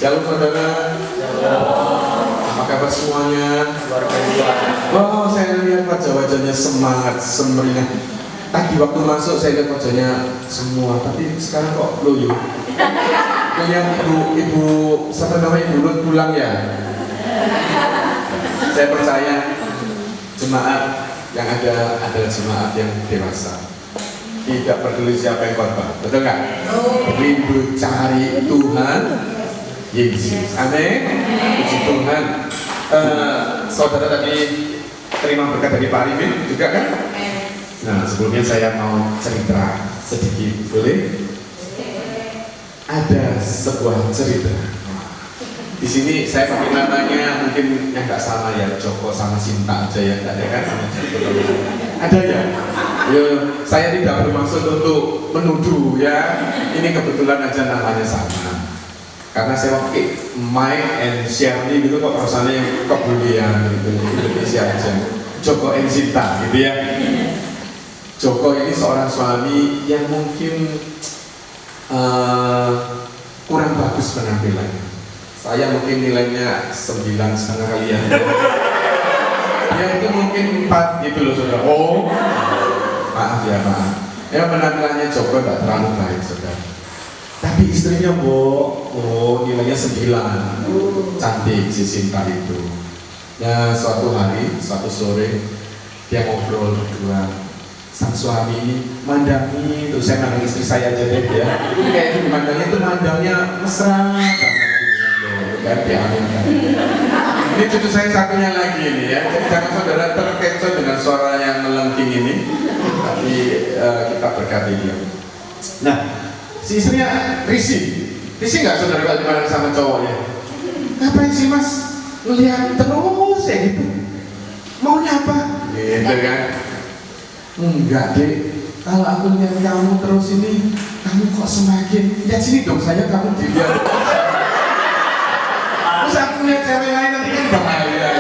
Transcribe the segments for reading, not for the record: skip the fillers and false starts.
Shalom saudara. Apa kabar semuanya? Luar biasa. Oh, saya lihat wajah-wajahnya semangat, semeriah. Tadi waktu masuk saya lihat wajahnya semua, tapi sekarang kok loyo. Yang ibu siapa namanya, ibu Lut pulang ya. Saya percaya jemaat yang ada adalah jemaat yang dewasa. Tidak peduli siapa yang korban, betul nggak? Rindu cari Tuhan Yesus. Amin. Puji Tuhan. Saudara tadi terima berkat dari Pak Arifin juga kan? Nah, sebelumnya saya mau cerita sedikit, boleh? Ada sebuah cerita. Di sini saya pakai namanya mungkin yang nggak sama ya, Joko sama Sinta aja ya, nggak ada kan sama Joko. Ada ya? Ya, saya tidak bermaksud untuk menuduh ya. Ini kebetulan aja namanya sama. Karena saya pakai Mike and Shirley gitu kok rasanya yang kebulian gitu, Indonesia aja. Joko and Sinta gitu ya. Joko ini seorang suami yang mungkin kurang bagus penampilannya. Saya mungkin nilainya 9,5 kalian. Ya itu mungkin 4 gitu loh saudara. Oh, maaf ya maaf. Ya penampilannya Joko tidak terlalu baik saudara. Tapi istrinya oh nilainya 9. Cantik si Sinta itu. Ya suatu hari, suatu sore dia ngobrol berdua. Sang suami ini mandangi, terus saya mandang istri saya aja deh ya. Kayak mandangnya itu mandangnya mesra banget. Ini cucu saya satunya lagi ini ya. Jadi jangan saudara terkecoh dengan suara yang melengking ini. Tapi kita berkati dia. Nah, si istrinya risih nggak saudara kalau dimarahin sama cowoknya? Ngapain sih mas? Ngeliat terus ya gitu. Maunya apa? Gitu kan? Enggak deh. Kalau aku lihat kamu terus ini, kamu kok semakin lihat sini dong saya, kamu dilihat. Terus aku lihat cewek lain nanti kan bahaya.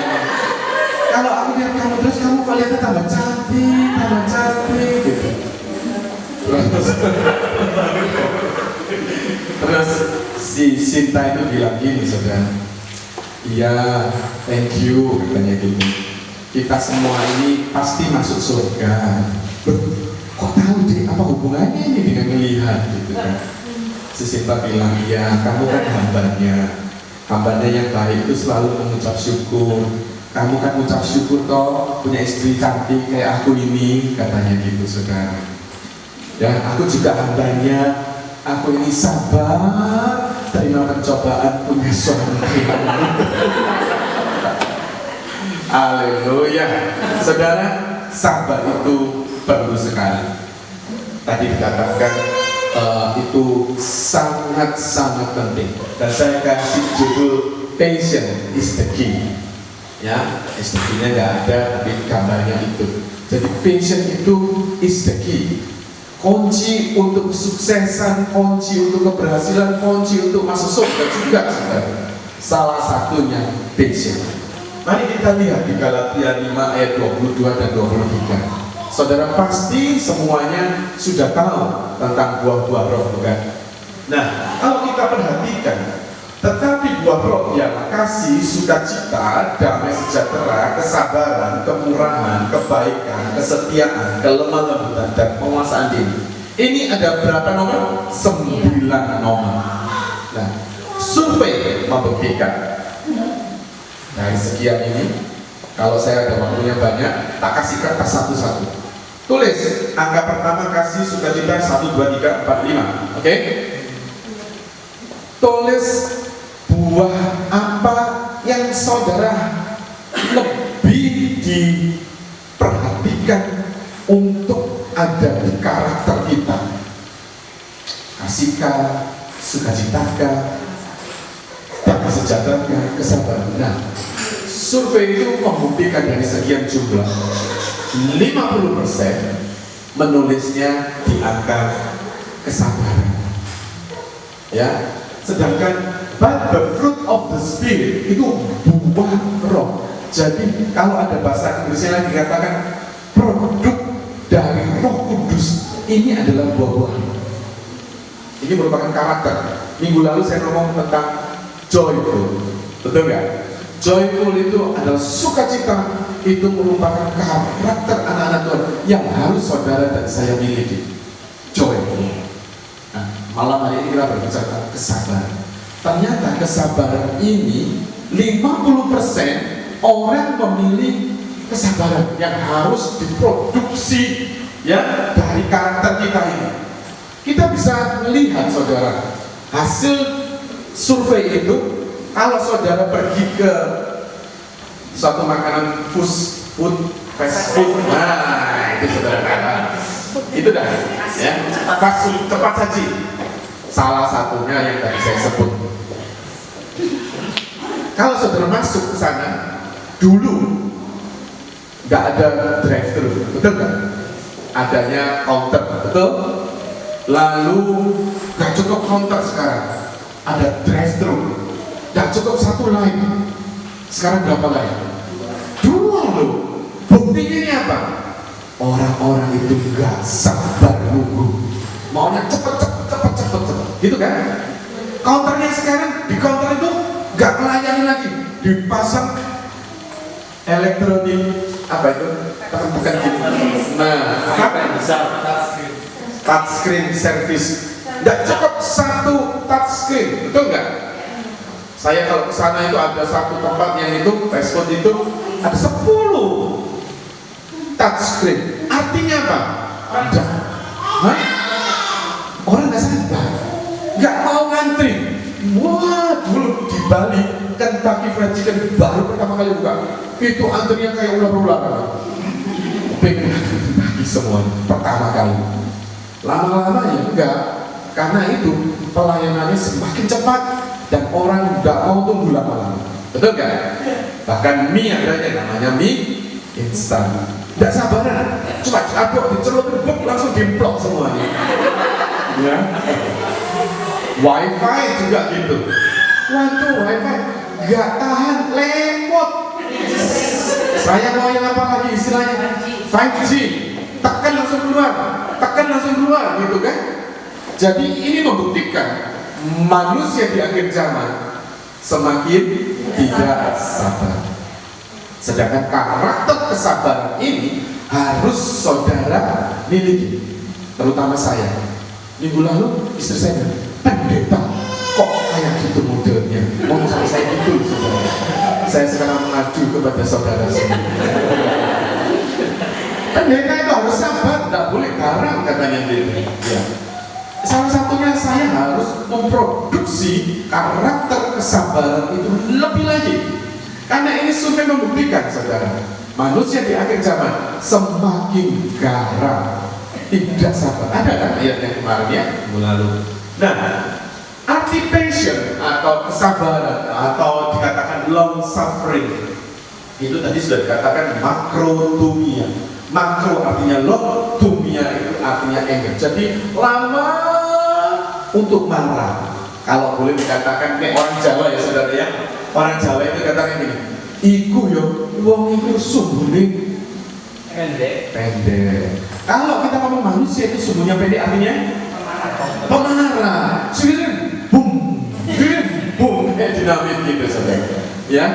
Kalau aku lihat kamu terus, kamu kok lihatnya tambah cantik gitu. Terus si Sinta itu bilang gini saudara, iya thank you katanya gini, kita semua ini pasti masuk surga. Kok tahu deh, apa hubungannya ini dengan melihat gitu kan? Si Sinta bilang, iya kamu kan hambanya yang baik itu selalu mengucap syukur. Kamu kan mengucap syukur toh punya istri cantik kayak aku ini, katanya gitu saudara. Ya aku juga hambanya, aku ini sabar terima pencobaan punya suami. Haleluya. Saudara, sabar itu perlu sekali. Tadi dikatakan itu sangat-sangat penting. Dan saya kasih judul Patient is the key. Ya, is the key-nya nggak ada, tapi gambarnya itu. Jadi patient itu is the key. Kunci untuk kesuksesan, kunci untuk keberhasilan, kunci untuk masuk surga juga saudara. Salah satunya patient. Mari kita lihat di Galatia 5 ayat 22 dan 23. Saudara pasti semuanya sudah tahu tentang buah-buah roh, bukan? Nah, kalau kita perhatikan, tetapi buah roh ialah kasih, sukacita, damai sejahtera, kesabaran, kemurahan, kebaikan, kesetiaan, kelemah lembutan, dan penguasaan diri. Ini ada berapa nomor? 9 nomor. Nah, survei membuktikan dari sekian ini, kalau saya ada waktunya banyak, tak kasih kertas satu-satu. Tulis angka pertama kasih, sukacita 1, 2, 3, 4, 5. Oke? Tulis buah apa yang saudara lebih diperhatikan untuk ada di karakter kita. Kasihkah, sukacita, damai sejahtera, kesabaran. Nah, survei itu membuktikan dari sekian jumlah 50% menulisnya di angka kesabaran. Ya, sedangkan but the fruit of the spirit itu buah roh. Jadi kalau ada bahasa Inggrisnya lagi dikatakan produk dari Roh Kudus, ini adalah buah-buah. Ini merupakan karakter. Minggu lalu saya ngomong tentang joyful, betul nggak? Joyful itu adalah sukacita, itu merupakan karakter anak-anak Tuhan yang harus saudara dan saya miliki. Joyful. Nah, malam hari ini kita berbicara kesabaran. Ternyata kesabaran ini 50% orang memilih kesabaran yang harus diproduksi ya dari karakter kita ini. Kita bisa melihat saudara, hasil survei itu, kalau saudara pergi ke suatu makanan fast food, nah itu saudara, itu dah ya, fast food cepat saji, salah satunya yang tadi saya sebut. Kalau saudara masuk ke sana, dulu nggak ada drive-thru, betul nggak? Adanya counter, betul? Lalu nggak cukup counter sekarang, ada drive-thru. Nggak cukup satu line, sekarang berapa line? 2 loh. Buktinya ini apa? Orang-orang itu nggak sabar nunggu, maunya cepet, gitu kan? Counternya sekarang, di counter itu nggak melayani lagi, dipasang elektronik apa itu? Bukan gitu. Nah, apa yang besar? Touchscreen service. Nggak cukup satu touchscreen, betul nggak? Saya kalau ke sana itu ada satu tempat yang itu fast food itu ada 10 touchscreen. Artinya apa? Orang nggak sabar, nggak mau ngantri. Wah, dulu di Bali Kentucky Fried Chicken baru pertama kali buka, itu antrinya kayak ular-ular. Pengen Kentucky semua pertama kali. Lama-lama ya enggak, karena itu pelayanannya semakin cepat dan orang nggak mau tunggu lama-lama, betul kan? Bahkan mie ada yang namanya mie instan, nggak sabaran, cuma aduk dicelup langsung dimplok semuanya. Ya, wifi juga gitu. Waduh, wifi nggak tahan, lemot. Saya mau yang apa lagi istilahnya 5G, tekan langsung keluar, gitu kan? Jadi ini membuktikan manusia di akhir zaman semakin tidak sabar. Sedangkan karakter kesabaran ini harus saudara miliki, terutama saya. Minggu lalu istri saya bilang, pendeta kok kayak gitu modelnya, ngomong sama saya gitu saudara. Saya sekarang mengadu kepada saudara sendiri. Pendeta itu harus sabar, tidak boleh garang katanya dia. Ya. Salah satunya saya harus memproduksi karakter kesabaran itu lebih lagi. Karena ini survei membuktikan saudara, manusia di akhir zaman semakin garang, tidak sabar. Ada kan ayat yang kemarin ya, lalu. Nah, arti patient atau kesabaran atau dikatakan long suffering itu tadi sudah dikatakan makrotumia. Makro artinya long, tumia itu artinya anger. Jadi lama untuk marah. Kalau boleh dikatakan kayak orang Jawa ya saudara ya, orang Jawa itu katakan gini, iku yo wong iku sumbune pendek. Kalau kita ngomong manusia itu sumbunya pendek artinya pemarah. Sirin boom, kayak dinamit gitu saudara. Ya,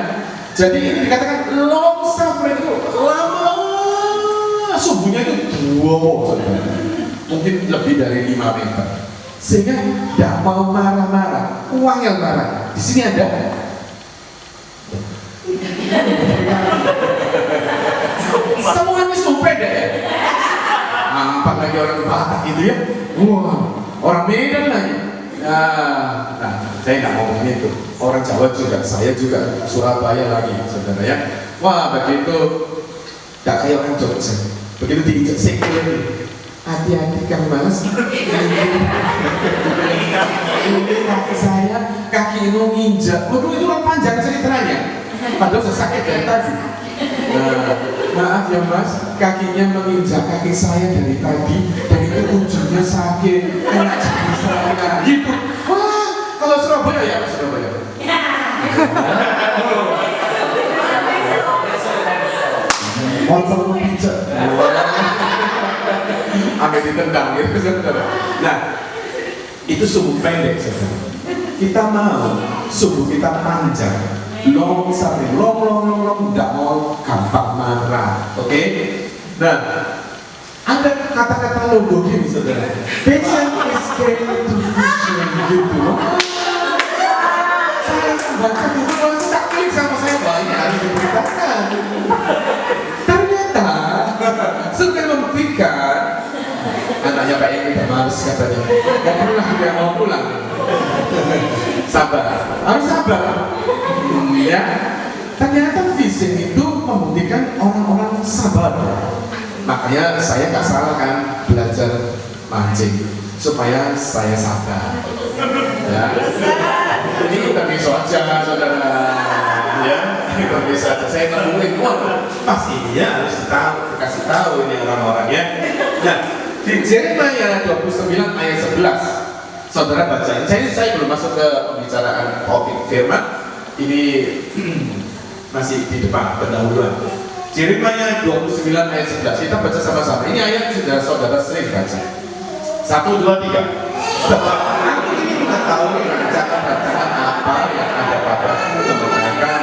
jadi ini dikatakan long suffering itu lama, sumbunya itu 2 saudara, mungkin lebih dari 5 meter. Sehingga tidak mau marah-marah, wangel marah. Di sini ada. Semuanya sepeda ya. Nampak lagi orang Batak gitu ya. Wah, orang Medan lagi. Nah, saya nggak ngomongin itu. Orang Jawa juga, saya juga Surabaya lagi, saudara ya. Wah, begitu. Nggak kayak orang Jogja. Begitu diinjak sikil ini. Hati-hati Kang Mas, ini kaki saya, kaki ini nginjak. Waduh, itu kan panjang ceritanya, padahal sudah sakit dari tadi. Nah, maaf ya Mas, kakinya menginjak kaki saya dari tadi, dan itu ujungnya sakit, enak jadi saya gitu. Wah, kalau Surabaya ya Surabaya. Motor pijat. Sampai ditendang gitu. Nah, itu sumbu pendek saudara. kita mau sumbu kita panjang, long sampai long, tidak mau gampang marah, oke? Nah, ada kata-kata logo gini saudara, passion is carried to vision gitu. Saya baca buku tak klik sama saya banyak harus diberitakan. Ternyata setelah membuktikan anaknya Pak yang tidak males katanya, nggak pernah dia mau pulang. Sabar, harus sabar. Ya, ternyata vision itu membuktikan orang-orang sabar. Makanya saya nggak salah kan belajar mancing supaya saya sabar. Ya, ini kita bisa aja saudara. Ya, kita bisa aja. Saya ngomongin, wah pasti ya harus dikasih tahu ini orang-orangnya. Nah, di Yeremia 29 ayat 11 saudara baca. Saya belum masuk ke pembicaraan topik firman. Ini masih di depan pendahuluan. Yeremia 29 ayat 11 kita baca sama-sama. Ini ayat sudah saudara sering baca. 1, 2, 3. Sebab aku ini mengetahui rancangan-rancangan apa yang ada padaku mengatakan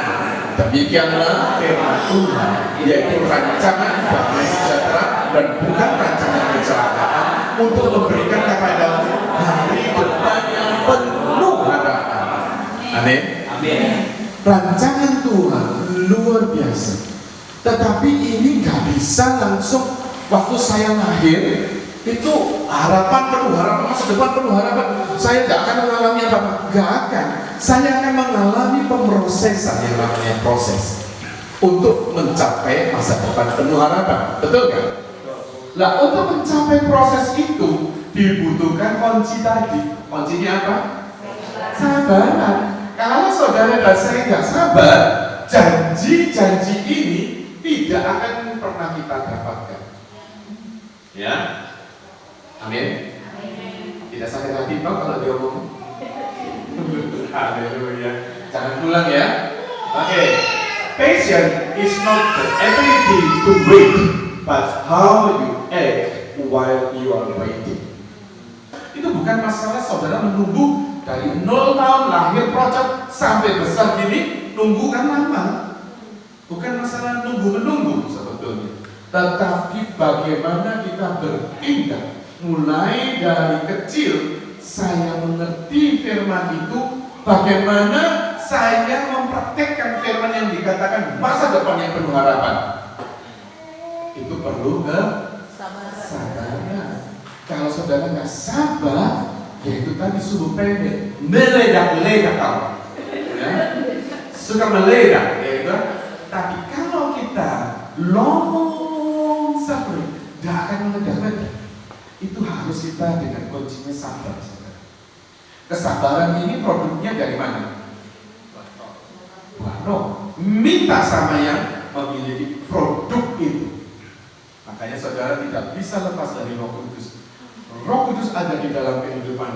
demikianlah firman Tuhan, yaitu rancangan damai sejahtera dan bukan rancangan kecelakaan, untuk memberikan kepadamu hari depan yang penuh harapan. Amin. Amin. Rancangan Tuhan luar biasa, tetapi ini nggak bisa langsung waktu saya lahir itu harapan penuh, harapan masa depan penuh harapan. Saya nggak akan mengalami apa-apa, nggak akan. Saya akan mengalami pemrosesan yang namanya proses untuk mencapai masa depan penuh harapan. Betul kan? Nah, untuk mencapai proses itu dibutuhkan kunci tadi. Kuncinya apa? Sabaran. Kalau saudara dan saya nggak sabar, janji-janji ini tidak akan pernah kita dapatkan. Ya, amin. Tidak sakit hati Pak kalau dia ngomong. Haleluya. Jangan pulang ya. Oke. Patience is not the ability to wait, but how you act while you are waiting. Itu bukan masalah saudara menunggu dari 0 tahun lahir project sampai besar gini, nunggu kan lama. Bukan masalah nunggu-menunggu sebetulnya, tetapi bagaimana kita bertindak. Mulai dari kecil saya mengerti firman itu, bagaimana saya mempraktekkan firman yang dikatakan masa depan yang penuh harapan. Itu perlu kesabaran. Kalau saudara nggak sabar, yaitu tadi sumbu pendek, meledak-ledak tahu, ya? Suka meledak, yaitu. Tapi kalau kita long suffering, tidak akan meledak-ledak. Itu harus kita dengan kuncinya sabar. Kesabaran ini produknya dari mana? Roh. Minta sama yang memiliki produk itu. Makanya saudara tidak bisa lepas dari Roh Kudus. Roh Kudus ada di dalam kehidupan.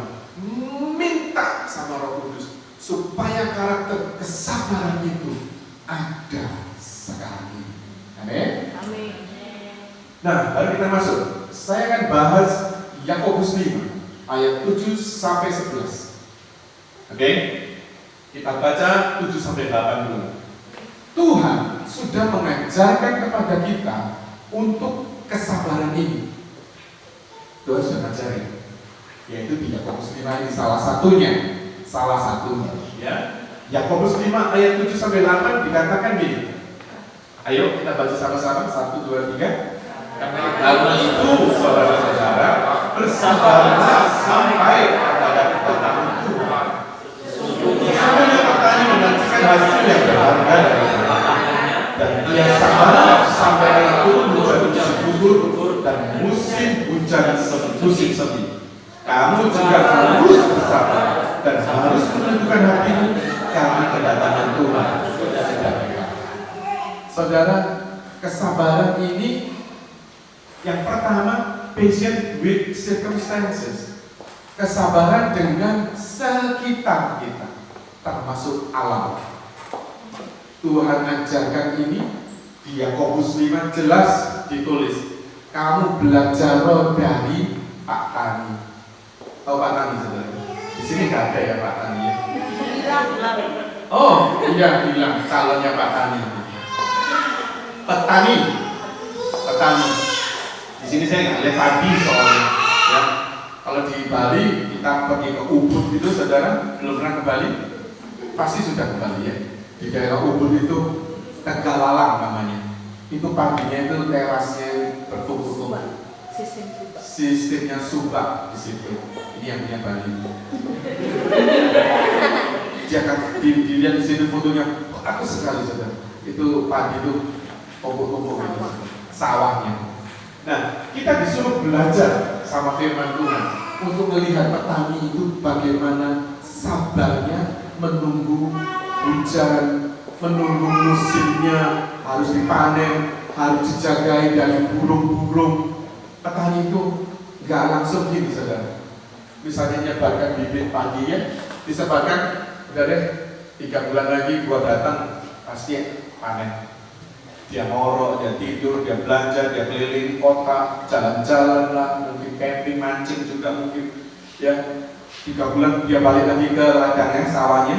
Minta sama Roh Kudus supaya karakter kesabaran itu ada sekarang ini. Amin. Amin. Nah, baru kita masuk. Saya akan bahas Yakobus 5 ayat 7 sampai 11. Oke? Kita baca 7 sampai 8 dulu. Tuhan sudah mengajarkan kepada kita untuk kesabaran ini. Tuhan sudah mengajarkan, yaitu di Yakobus 5 ini salah satunya, ya. Yakobus 5 ayat 7 sampai 8 dikatakan gini. Ayo kita baca sama-sama. 1, 2, 3. Karena itu saudara-saudara, bersabarlah sampai pada kedatangan Tuhan. Sesungguhnya petani menantikan hasil yang berharga dari tanahnya, dan ia sabar sampai air turun menjadi musim gugur dan musim hujan musim semi. Kamu juga harus bersabar dan harus menentukan hatimu karena kedatangan Tuhan sudah dekat. Saudara, kesabaran ini yang pertama, patient with circumstances. Kesabaran dengan sekitar kita, termasuk alam. Tuhan ajarkan ini di Yakobus 5 jelas ditulis. Kamu belajar dari Pak Tani. Tahu Pak Tani saudara? Di sini nggak ada ya Pak Tani ya? Oh iya bilang calonnya Pak Tani. Petani. Di sini saya nggak lihat padi soalnya. Ya. Kalau di Bali kita pergi ke Ubud itu, saudara belum pernah ke Bali? Pasti sudah ke Bali ya. Di daerah Ubud itu Tegalalang namanya. Itu padinya itu terasnya bertumpuk-tumpuk. Sistemnya subak di situ. Ini yang punya Bali. Dia akan dilihat di sini fotonya. Aku sekali saudara. Itu padi itu tumpuk-tumpuk itu sawahnya. Nah, kita disuruh belajar sama firman Tuhan untuk melihat petani itu bagaimana sabarnya menunggu hujan, menunggu musimnya, harus dipanen, harus dijagai dari burung-burung. Petani itu nggak langsung gini saudara. Misalnya nyebarkan bibit padinya, disebarkan, udah deh 3 bulan lagi gua datang pasti panen. Dia ngorok, dia tidur, dia belanja, dia keliling kota, jalan-jalan lah, mungkin camping, mancing juga mungkin. Ya 3 bulan dia balik lagi ke ladangnya, sawahnya,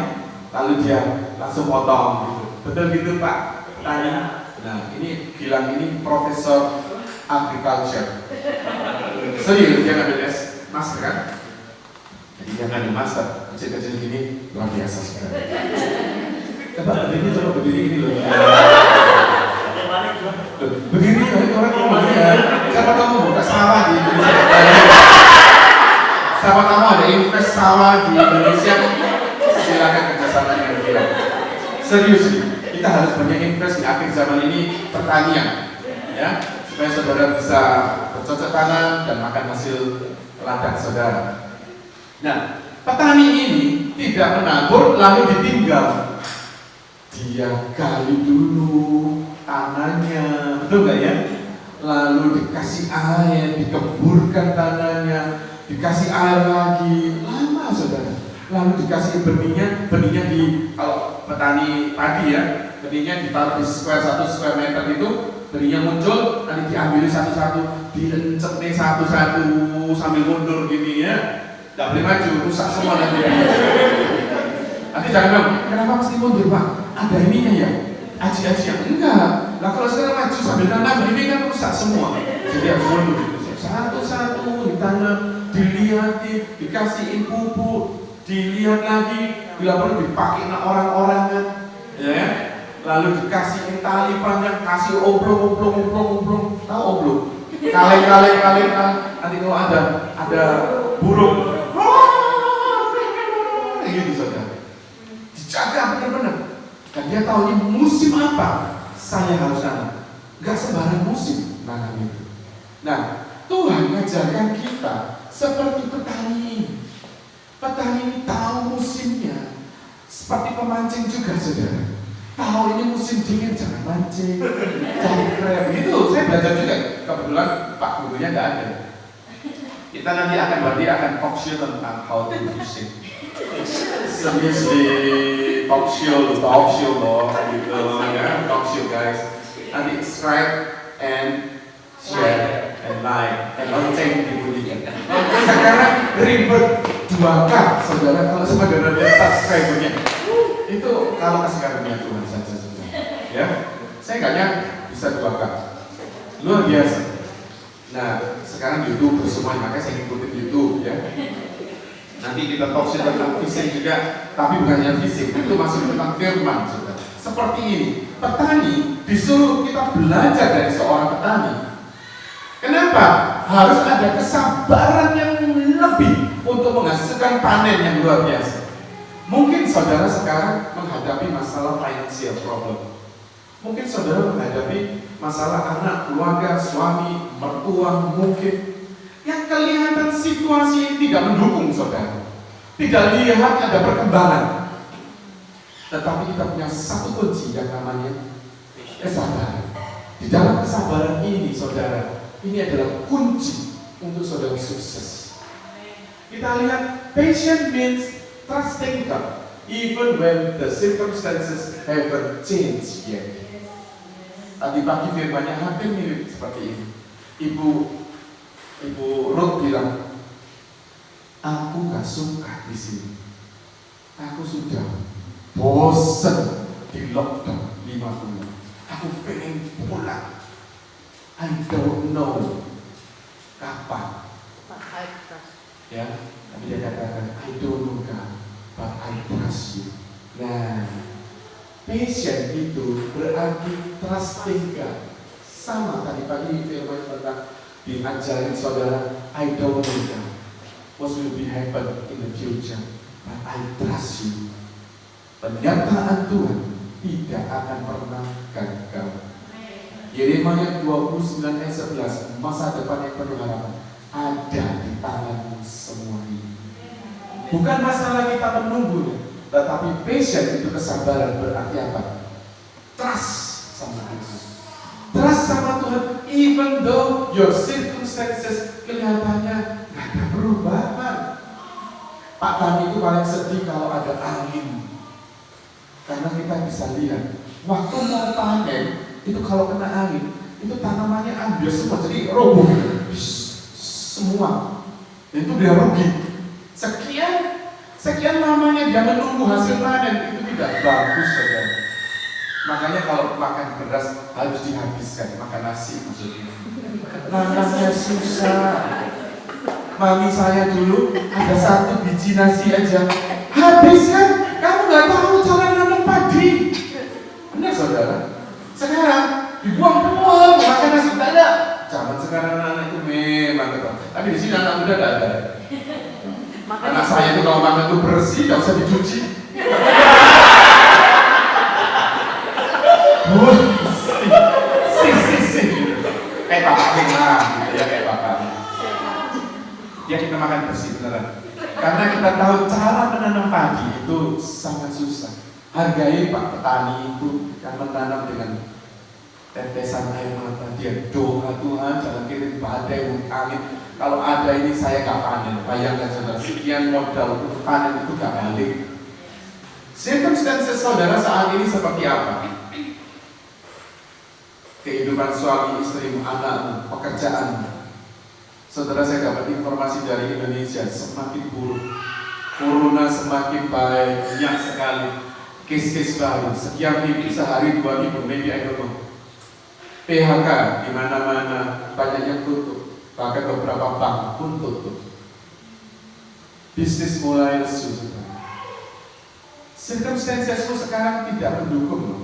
lalu dia langsung potong gitu. Betul gitu Pak Tani? Nah ini bilang ini profesor agriculture. Serius dia ngambil S master kan? Jadi dia ngambil master, kecil-kecil gini luar biasa sekali. Coba berdiri ini loh. Berdiri kan orang rumahnya. Siapa kamu buka sawah di Indonesia? Siapa kamu ada invest sawah di Indonesia? Silakan kerjasama dengan dia. Serius nih, kita harus banyak invest di akhir zaman ini pertanian, ya, supaya saudara bisa bercocok tanam dan makan hasil ladang saudara. Nah, petani ini tidak menabur lalu ditinggal. Dia gali dulu tanahnya, betul nggak ya? Lalu dikasih air, dikeburkan tanahnya, dikasih air lagi, lama saudara. Lalu dikasih benihnya di, kalau petani padi ya, benihnya ditaruh di satu square meter itu, benihnya muncul, nanti diambil satu-satu, diencetnya satu-satu sambil mundur gini ya. Nggak boleh maju, rusak semua nanti. Nanti jangan bilang, kenapa mesti mundur Pak? Ada ininya ya? Aji-ajian? Enggak. Lah kalau sekarang maju sambil tanam, ini kan rusak semua. Jadi harus mundur. Satu-satu ditanam, dilihat, dikasihin pupuk, dilihat lagi, bila perlu dipakai orang-orangan, ya. Lalu dikasihin tali panjang, kasih oblong. Tahu oblong? Kaleng. Nanti kalau ada burung, gitu saudara. Dijaga benar-benar. Dan dia tahu ini musim apa saya harus tanam. Gak sembarang musim nanam itu. Nah, Tuhan mengajarkan kita seperti petani. Petani ini tahu musimnya. Seperti pemancing juga saudara. Tahu ini musim dingin, jangan mancing, cari krab. Gitu, saya belajar juga. Kebetulan Pak gurunya nggak ada. Kita nanti akan talk show tentang how to fishing. Serius di talk show loh, gitu ya, talk show guys. Nanti subscribe and share and like and lonceng dibunyikan. Sekarang ribet 2K saudara, kalau saudara lihat subscribernya itu kalau kasih karunia Tuhan saja saudara. Ya, saya kayaknya bisa 2K, luar biasa. Nah sekarang YouTube semua, makanya saya ngikutin YouTube ya. Nanti kita talk tentang fisik juga, tapi bukan hanya fisik, itu masuk tentang firman juga. Seperti ini, petani disuruh kita belajar dari seorang petani. Kenapa? Harus ada kesabaran yang lebih untuk menghasilkan panen yang luar biasa. Mungkin saudara sekarang menghadapi masalah financial problem. Mungkin saudara menghadapi masalah anak, keluarga, suami, mertua, mungkin yang kelihatan situasi tidak mendukung saudara, tidak lihat ada perkembangan. Tetapi kita punya satu kunci yang namanya kesabaran. Di dalam kesabaran ini saudara, ini adalah kunci untuk saudara sukses. Kita lihat patient means trusting God even when the circumstances haven't changed yet. Tadi pagi firmannya hampir mirip seperti ini. Ibu Ruth bilang, Aku gak suka di sini. Aku sudah bosen di lockdown 5 bulan. Aku pengen pulang. I don't know kapan. Ya, tapi dia katakan, I don't know God, but I trust you. Nah, patient itu berarti trusting God. Sama tadi pagi firman tentang diajarin saudara, I don't know God, what will be happen in the future, but I trust you. Pernyataan Tuhan tidak akan pernah gagal. Yeremia 29 ayat 11, masa depan yang penuh harapan ada di tanganmu semua ini. Bukan masalah kita menunggu, tetapi patient itu kesabaran. Berarti apa? Trust sama Tuhan. Trust sama Tuhan, even though your circumstances kelihatannya gak ada perubahan. Pak Tani itu paling sedih kalau ada angin, karena kita bisa lihat waktu mau panen itu kalau kena angin itu tanamannya ambil semua, jadi roboh semua. Itu dia rugi. Sekian lamanya dia menunggu hasil panen, itu tidak bagus, saudara. Makanya kalau makan beras harus dihabiskan, makan nasi maksudnya. Nanamnya susah. Mami saya dulu ada 1 biji nasi aja habis kan? Kamu nggak tahu cara nanam padi. Benar saudara? Sekarang dibuang-buang makan nasi tak ada. Zaman sekarang anak itu memang betul. Tapi di sini anak muda tidak ada. Anak saya itu kalau makan itu bersih, tidak usah dicuci. Kayak bapaknya lah, ya kayak bapaknya. Ya kita makan bersih beneran. Karena kita tahu cara menanam padi itu sangat susah. Hargai Pak petani itu yang menanam dengan tetesan air mata. Dia doa Tuhan jangan kirim badai angin. Kalau ada ini saya gak panen. Bayangkan saudara, sekian modal untuk panen itu gak balik. Circumstances saudara saat ini seperti apa? Kehidupan suami, istri, anakmu, pekerjaan. Saudara, saya dapat informasi dari Indonesia semakin buruk. Corona semakin banyak sekali. Kes-kes baru, sekian minggu, sehari 2 minggu, maybe I don't know. PHK di mana-mana banyak yang tutup, bahkan beberapa bank pun tutup. Bisnis mulai lesu. Circumstancesmu sekarang tidak mendukung loh.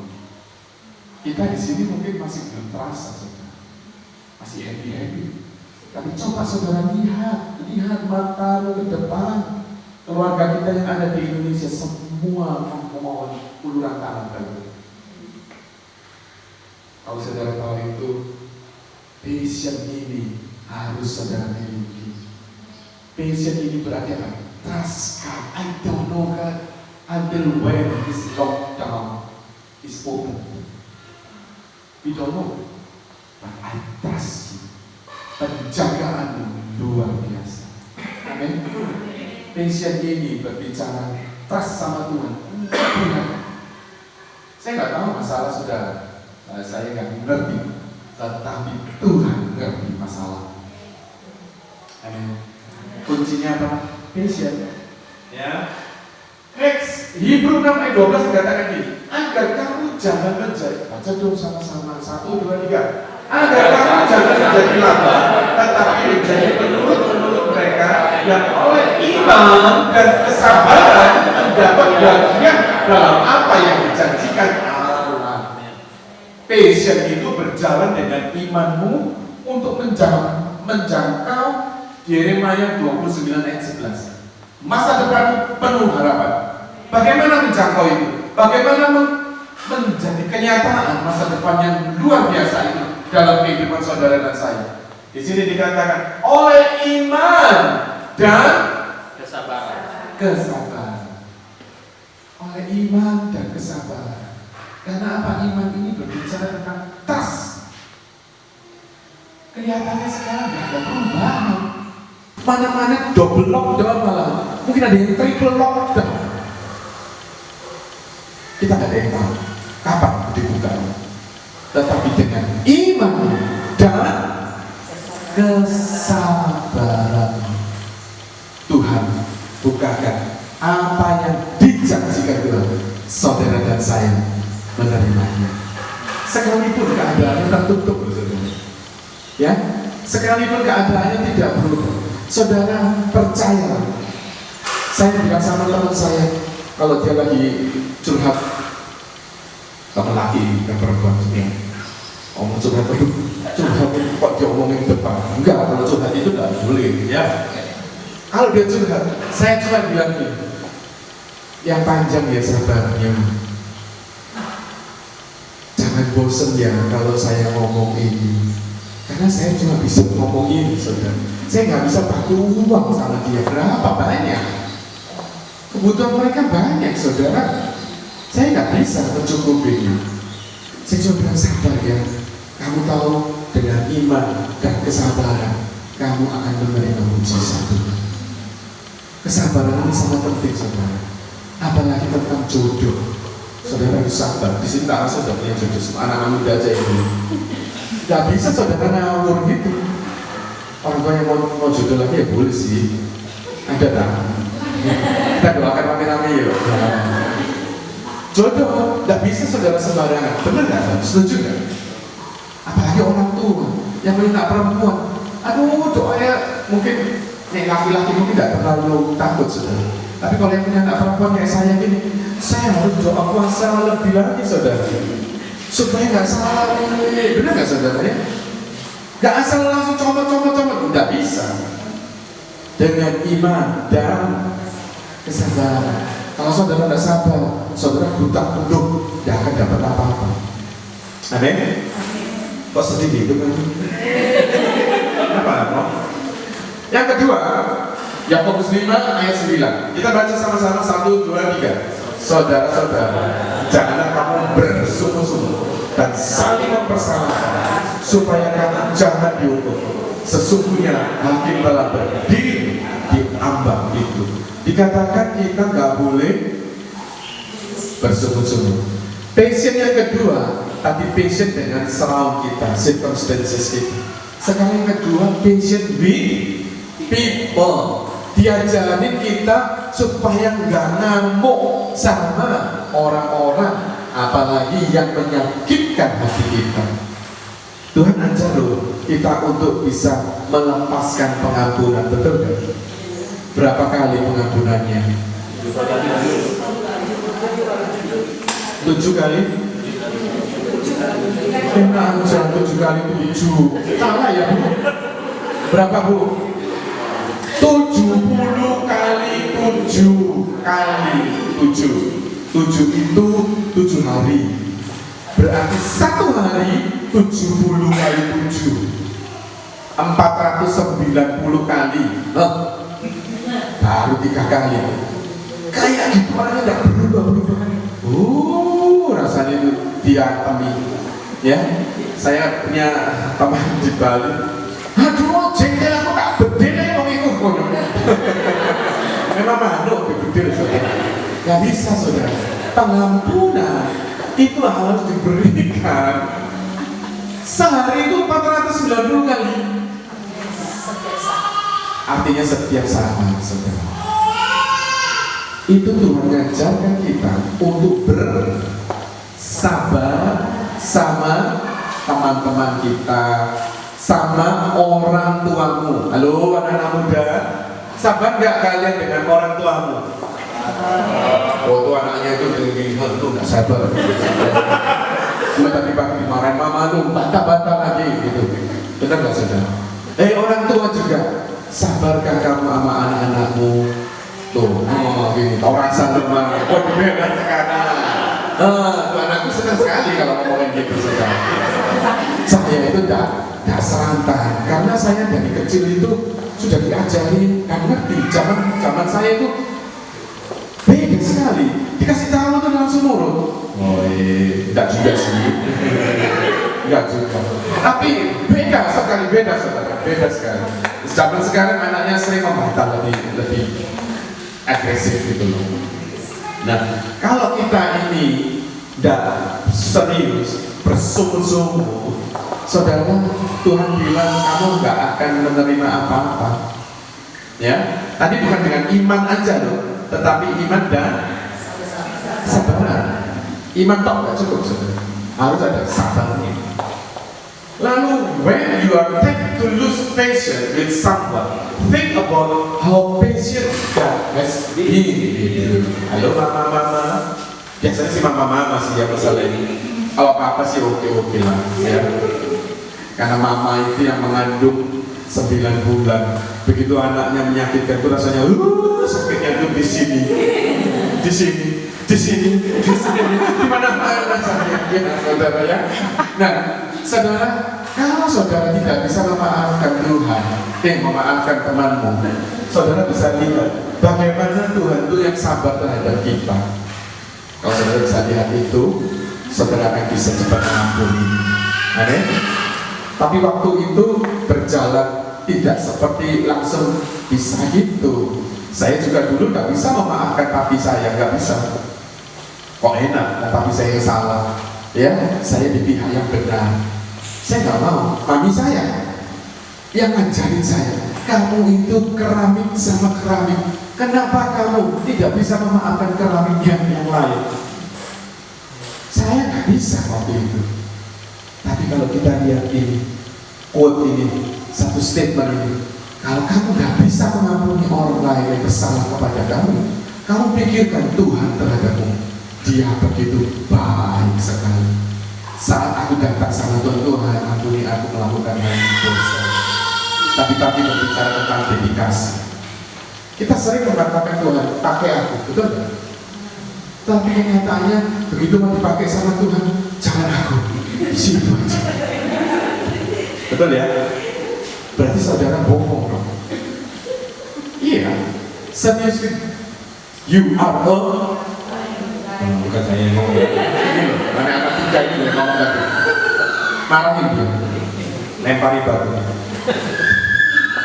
Kita di sini mungkin masih belum terasa, saudara. Masih happy. Tapi coba saudara lihat matamu ke depan. Keluarga kita yang ada di Indonesia semua memohon uluran tangan baru. Kalau saudara tahu itu, passion ini harus saudara miliki. Passion ini berarti apa? Trust God. I don't know God until when this lockdown is open. We don't know, but I trust you. Penjagaanmu luar biasa. Amin. Passion ini berbicara trust sama Tuhan. Saya nggak tahu masalah saudara. Saya nggak ngerti, tetapi Tuhan ngerti masalah. Amin. Kuncinya apa? Passion. Ya. Next, Hebrew 6 ayat 12 dikatakan gini, agar kamu jangan menjadi, baca dong sama-sama, 1, 2, 3. Agar kamu jangan menjadi lambat, tetapi menjadi penurut-penurut mereka yang oleh iman dan kesabaran mendapat bagian dalam apa yang dijanjikan Allah. Passion itu berjalan dengan imanmu untuk menjangkau Yeremia 29 ayat 11. Masa depanmu penuh harapan. Bagaimana menjangkau itu? Bagaimana menjadi kenyataan masa depan yang luar biasa itu dalam kehidupan saudara dan saya? Di sini dikatakan oleh iman dan kesabaran. Oleh iman dan kesabaran. Karena apa? Iman ini berbicara tentang trust. Kelihatannya sekarang tidak ada perubahan. Mana-mana double lockdown malah. Mungkin ada yang triple lockdown. Kita tidak ada yang tahu kapan dibukanya. Tetapi dengan iman dan kesabaran Tuhan bukakan apa yang dijanjikan Tuhan, saudara dan saya menerimanya. Sekalipun keadaannya tertutup, saudara. Ya, sekalipun keadaannya tidak berubah, saudara percaya. Saya bilang sama teman saya, kalau dia lagi curhat sama laki dan perempuan ini, omong curhat, curhat kok diomongin depan? Enggak, kalau curhat itu tidak boleh, ya. Kalau dia curhat, saya cuma bilang ini, yang panjang ya sabarnya. Jangan bosen ya kalau saya ngomong ini, karena saya cuma bisa ngomong ini, saudara. Saya nggak bisa bantu uang sama dia. Berapa banyak? Kebutuhan mereka banyak, saudara. Saya nggak bisa mencukupinya. Saya cuma bilang sabar ya. Kamu tahu dengan iman dan kesabaran kamu akan menerima mujizat Tuhan. Kesabaran ini sangat penting, saudara. Apalagi tentang jodoh. Saudara harus sabar. Di sini tak rasa sudah punya jodoh. Semua anak-anak muda aja ini. Gak bisa saudara ngawur gitu. Orang tua yang mau jodoh lagi ya boleh sih. Ada tak? Kita doakan rame-rame ya. Jodoh gak bisa saudara sembarangan. Bener gak? Setuju gak? Apalagi orang tua yang minta perempuan. Aduh, doanya mungkin nih laki-laki mungkin gak terlalu takut, saudara. Tapi kalau yang punya anak perempuan kayak saya gini, saya harus doa puasa lebih lagi, saudara, supaya nggak salah ini. Benar nggak, saudara ya? Nggak asal langsung comot, nggak bisa. Dengan iman dan kesabaran. Kalau saudara nggak sabar, saudara buta penuh, nggak akan dapat apa-apa. Amin. Kok sedih gitu kan? Apa? Yang kedua, Yakobus 5 ayat 9. Kita baca sama-sama 1, 2, 3. Saudara-saudara, janganlah kamu bersungguh-sungguh dan saling mempersalahkan, supaya kamu jangan dihukum. Sesungguhnya hakim telah berdiri di ambang itu. Dikatakan kita nggak boleh bersungguh-sungguh. Passion yang kedua, tadi passion dengan surround kita, circumstances kita. Sekarang yang kedua, passion with people. Diajarin kita supaya nggak ngamuk sama orang-orang, apalagi yang menyakitkan hati kita. Tuhan ajar loh kita untuk bisa melepaskan pengampunan, betul kan? Berapa kali pengampunannya? 7 kali? Enak aja 7 kali 7. Salah ya Bu? Berapa Bu? 70 kali 7 kali 7. 7 itu 7 hari. Berarti 1 hari 70 kali 7. 490 kali. Baru 3 kali. Kayak gitu orangnya tidak berubah-ubah. Rasanya itu diatemi. Ya, saya punya teman di Bali. Aduh, jengkel aku tak bedil ya mau ikut. Memang manuk bedil, saudara. Gak bisa, saudara. Pengampunan itu harus diberikan. Sehari itu 490 kali. Artinya setiap saat, saudara. Itu Tuhan mengajarkan kita untuk bersabar sama teman-teman kita, sama orang tuamu. Halo anak-anak muda, sabar gak kalian dengan orang tuamu? Oh tuh anaknya itu gini-gini, tuh gak sabar. Cuma tadi pagi dimarahin mama lu, bantah-bantah lagi gitu. Benar gak saudara? Orang tua juga, sabarkah kamu sama anak-anakmu? Tuh, gini, orang sama, oh dibebas sekarang. Tuh anakku senang sekali kalau ngomongin gitu, saudara. Saya itu tidak serantai, karena saya dari kecil itu sudah diajari dan ngerti. Zaman saya itu beda sekali, dikasih tahu tuh langsung nurut. Oh tidak juga sih, tidak juga. Tapi beda sekali, beda sekali. Zaman sekarang anaknya sering membantah lebih agresif gitu loh. Nah, kalau kita ini tidak serius, bersungguh-sungguh, saudara, Tuhan bilang kamu nggak akan menerima apa-apa. Ya, Tadi bukan dengan iman aja loh, tetapi iman dan sabar. Iman tok nggak cukup saudara, harus ada sabarnya. Lalu when you are tend to lose patience with someone, think about how patient God has been with you. Halo mama-mama, biasanya sih mama-mama sih yang masalah ini. Kalau apa sih oke-oke lah ya. Karena mama itu yang mengandung 9 bulan. Begitu anaknya menyakitkan itu rasanya sakitnya itu di sini, di sini, di sini, di sini, di mana rasanya ya saudara ya. Nah saudara, kalau saudara tidak bisa memaafkan Tuhan, memaafkan temanmu, saudara bisa lihat bagaimana Tuhan itu yang sabar terhadap kita. Kalau saudara bisa lihat itu, saudara akan bisa cepat mengampuni. Amin. Tapi waktu itu berjalan tidak seperti langsung bisa gitu. Saya juga dulu nggak bisa memaafkan papi saya, nggak bisa. Kok enak, papi saya yang salah, ya saya di pihak yang benar. Saya nggak mau. Mami saya yang ngajarin saya, kamu itu keramik sama keramik. Kenapa kamu tidak bisa memaafkan keramik yang lain? Saya nggak bisa waktu itu. Tapi kalau kita lihat ini, quote ini, satu statement ini, kalau kamu nggak bisa mengampuni orang lain yang bersalah kepada kamu, kamu pikirkan Tuhan terhadapmu, Dia begitu baik sekali. Saat aku datang sama Tuhan, ampuni aku melakukan hal yang dosa. Tapi berbicara tentang dedikasi. Kita sering mengatakan Tuhan, pakai aku, betul nggak? Tapi kenyataannya begitu mau dipakai sama Tuhan, jangan aku, situ aja. Betul ya? Berarti saudara bohong dong. Iya, seriously, you are a bukan saya yang ngomong. Ini loh, mana anak tiga ini yang ngomong tadi. Marahin dia, lempari batu.